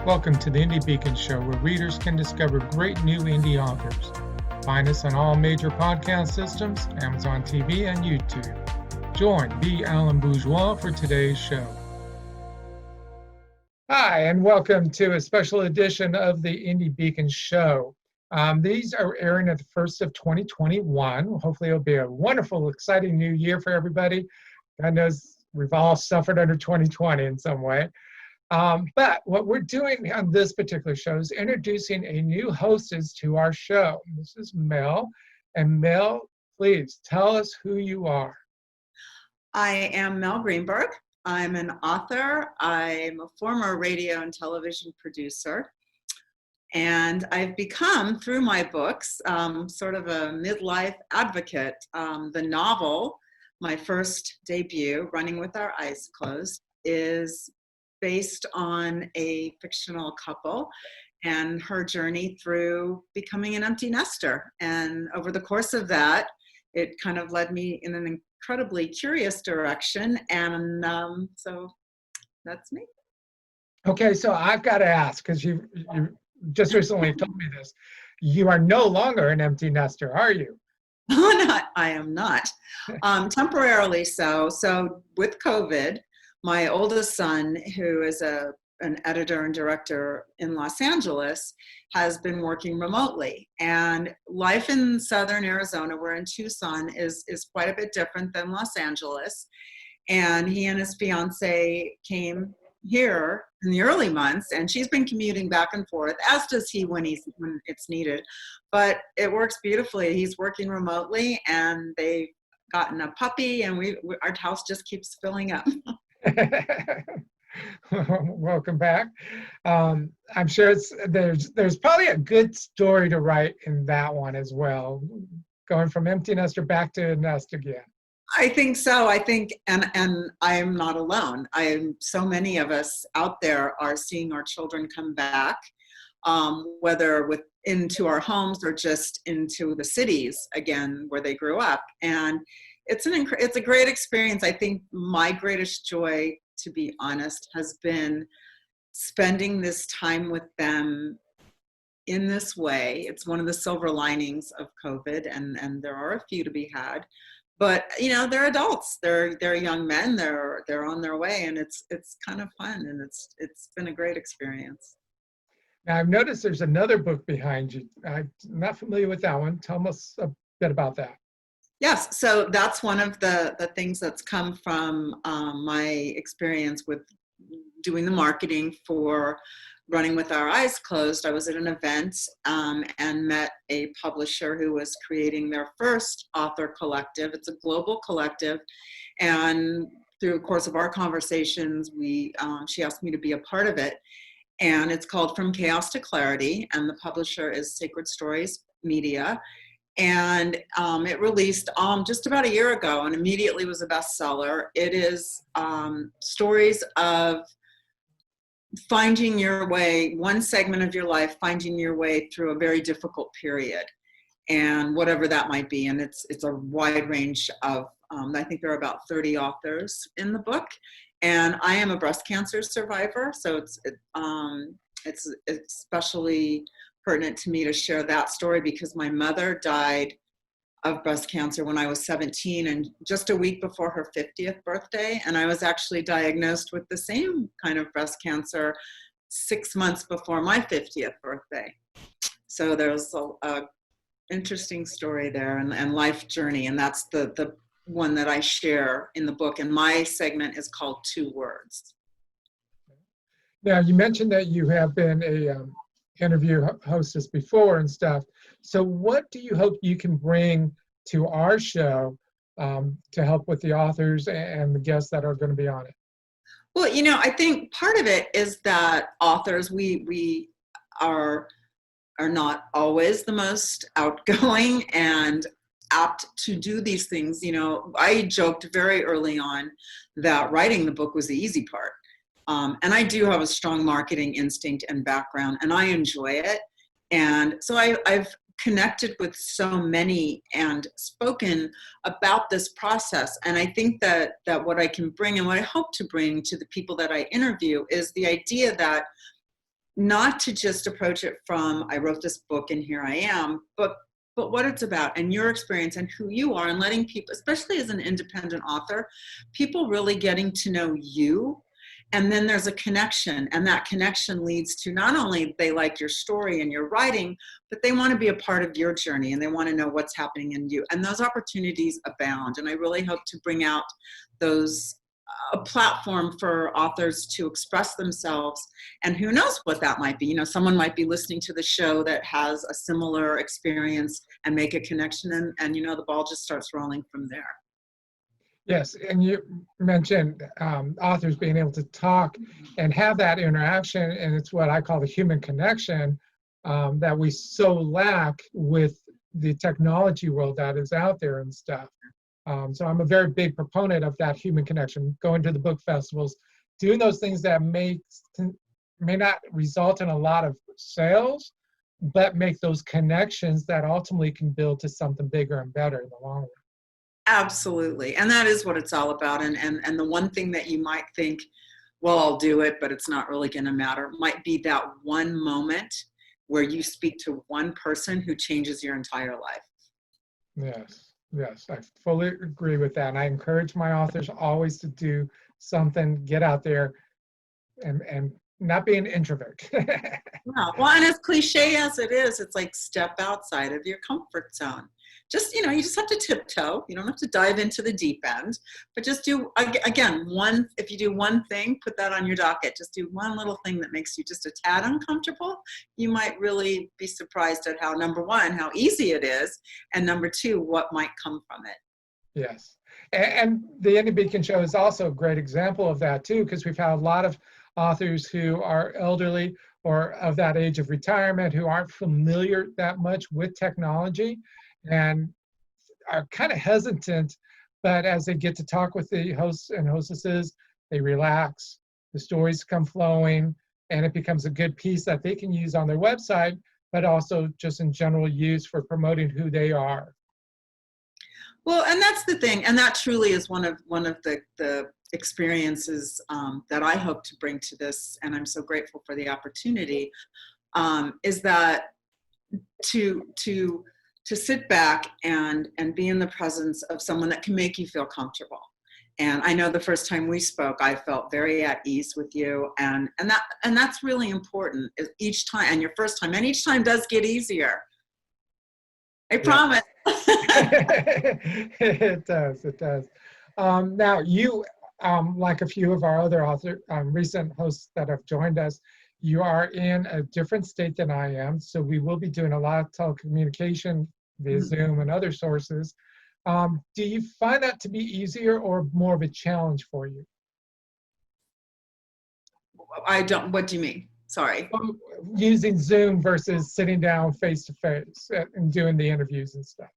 Welcome to the Indie Beacon Show, where readers can discover great new indie authors. Find us on all major podcast systems, Amazon TV, and YouTube. Join the Alan Bourgeois for today's show. Hi, and welcome to a special edition of the Indie Beacon Show. These are airing at the 1st of 2021. Hopefully it'll be a wonderful, exciting new year for everybody. God knows we've all suffered under 2020 in some way. But what we're doing on this particular show is introducing a new hostess to our show. This is Mell. And Mell, please tell us who you are. I am Mell Greenberg. I'm an author. I'm a former radio and television producer. And I've become, through my books, sort of a midlife advocate. The novel, my first debut, Running with Our Eyes Closed, is based on a fictional couple and her journey through becoming an empty nester. And over the course of that, it kind of led me in an incredibly curious direction. And so that's me. Okay, so I've got to ask, because you just recently told me this. You are no longer an empty nester, are you? I am not. Temporarily so. So with COVID, my oldest son, who is an editor and director in Los Angeles, has been working remotely. And life in southern Arizona, we're in Tucson, is quite a bit different than Los Angeles. And he and his fiance came here in the early months, and she's been commuting back and forth, as does he when it's needed. But it works beautifully. He's working remotely, and they've gotten a puppy, and our house just keeps filling up. Welcome back. I'm sure there's probably a good story to write in that one as well, going from empty nester back to a nest again. I think so. I think, and I'm not alone. So many of us out there are seeing our children come back, whether into our homes or just into the cities again where they grew up. And it's a great experience. I think my greatest joy, to be honest, has been spending this time with them in this way. It's one of the silver linings of COVID, and there are a few to be had. But they're adults. They're young men. They're on their way, and it's kind of fun, and it's been a great experience. Now I've noticed there's another book behind you. I'm not familiar with that one. Tell us a bit about that. Yes, so that's one of the things that's come from my experience with doing the marketing for Running with Our Eyes Closed. I was at an event and met a publisher who was creating their first author collective. It's a global collective, and through the course of our conversations, she asked me to be a part of it. And it's called From Chaos to Clarity, and the publisher is Sacred Stories Media. And it released just about a year ago and immediately was a bestseller. It is stories of finding your way, one segment of your life, finding your way through a very difficult period, and whatever that might be. And it's a wide range of, I think there are about 30 authors in the book. And I am a breast cancer survivor, so it's especially pertinent to me to share that story because my mother died of breast cancer when I was 17 and just a week before her 50th birthday. And I was actually diagnosed with the same kind of breast cancer 6 months before my 50th birthday. So there's a interesting story there and life journey. And that's the one that I share in the book. And my segment is called 2 Words. Now you mentioned that you have been a interview hostess before and stuff. So what do you hope you can bring to our show to help with the authors and the guests that are going to be on it? Well, I think part of it is that authors, we are not always the most outgoing and apt to do these things. I joked very early on that writing the book was the easy part. And I do have a strong marketing instinct and background, and I enjoy it. And so I've connected with so many and spoken about this process. And I think that what I can bring and what I hope to bring to the people that I interview is the idea that not to just approach it from, I wrote this book and here I am, but what it's about and your experience and who you are, and letting people, especially as an independent author, people really getting to know you. And then there's a connection, and that connection leads to not only they like your story and your writing, but they want to be a part of your journey and they want to know what's happening in you. And those opportunities abound. And I really hope to bring out those, a platform for authors to express themselves. And who knows what that might be. You know, someone might be listening to the show that has a similar experience and make a connection, and you know, the ball just starts rolling from there. Yes, and you mentioned authors being able to talk and have that interaction, and it's what I call the human connection that we so lack with the technology world that is out there and stuff. So I'm a very big proponent of that human connection, going to the book festivals, doing those things that may not result in a lot of sales, but make those connections that ultimately can build to something bigger and better in the long run. Absolutely. And that is what it's all about. And the one thing that you might think, well, I'll do it, but it's not really going to matter, might be that one moment where you speak to one person who changes your entire life. Yes, I fully agree with that. And I encourage my authors always to do something, get out there and not be an introvert. Yeah. Well, and as cliche as it is, it's like step outside of your comfort zone. Just, you know, you just have to tiptoe. You don't have to dive into the deep end, but just do, again, if you do one thing, put that on your docket. Just do one little thing that makes you just a tad uncomfortable. You might really be surprised at how, number one, how easy it is, and number two, what might come from it. Yes. And the Indie Beacon Show is also a great example of that too, because we've had a lot of authors who are elderly or of that age of retirement who aren't familiar that much with technology and are kind of hesitant, but as they get to talk with the hosts and hostesses, they relax, the stories come flowing, and it becomes a good piece that they can use on their website, but also just in general use for promoting who they are. Well, and that's the thing, and that truly is one of the experiences that I hope to bring to this, and I'm so grateful for the opportunity, is that to sit back and be in the presence of someone that can make you feel comfortable. And I know the first time we spoke, I felt very at ease with you, and that's really important. Each time, and your first time, and each time does get easier. I promise. It does. Now you, like a few of our other recent hosts that have joined us, you are in a different state than I am, so we will be doing a lot of telecommunication via Zoom and other sources. Do you find that to be easier or more of a challenge for you? I don't, what do you mean? Sorry. Using Zoom versus sitting down face to face and doing the interviews and stuff.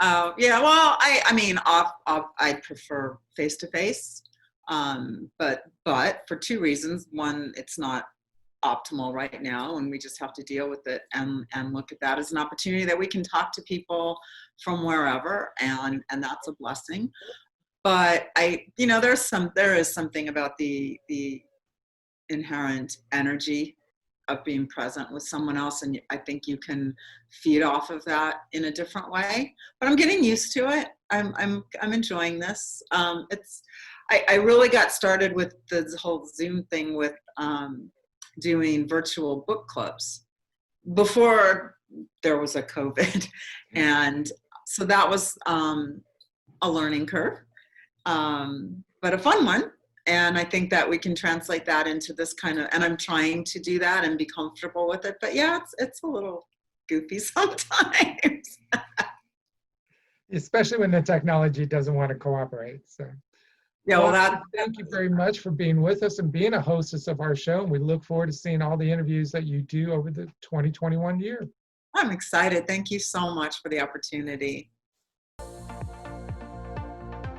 Oh, yeah, well, I mean, I prefer face to face, but for two reasons. One, it's not optimal right now, and we just have to deal with it and look at that as an opportunity that we can talk to people from wherever, and that's a blessing. But there is something about the inherent energy of being present with someone else, and I think you can feed off of that in a different way. But I'm getting used to it. I'm enjoying this. I really got started with the whole Zoom thing with doing virtual book clubs before there was a COVID, and so that was a learning curve, but a fun one. And I think that we can translate that into this kind of, and I'm trying to do that and be comfortable with it. But yeah, it's a little goofy sometimes. Especially when the technology doesn't want to cooperate. So yeah, well, thank you very much for being with us and being a hostess of our show. And we look forward to seeing all the interviews that you do over the 2021 year. I'm excited. Thank you so much for the opportunity.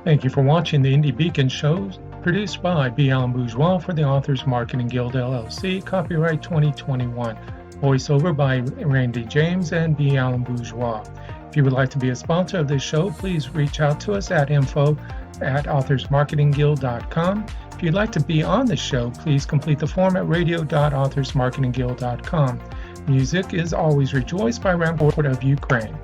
Thank you for watching the Indie Beacon Show, produced by B. Allen Bourgeois for the Authors Marketing Guild, LLC, copyright 2021. Voiceover by Randy James and B. Allen Bourgeois. If you would like to be a sponsor of this show, please reach out to us at info@authorsmarketingguild.com. If you'd like to be on the show, please complete the form at radio.authorsmarketingguild.com. Music is always Rejoice by Rampart of Ukraine.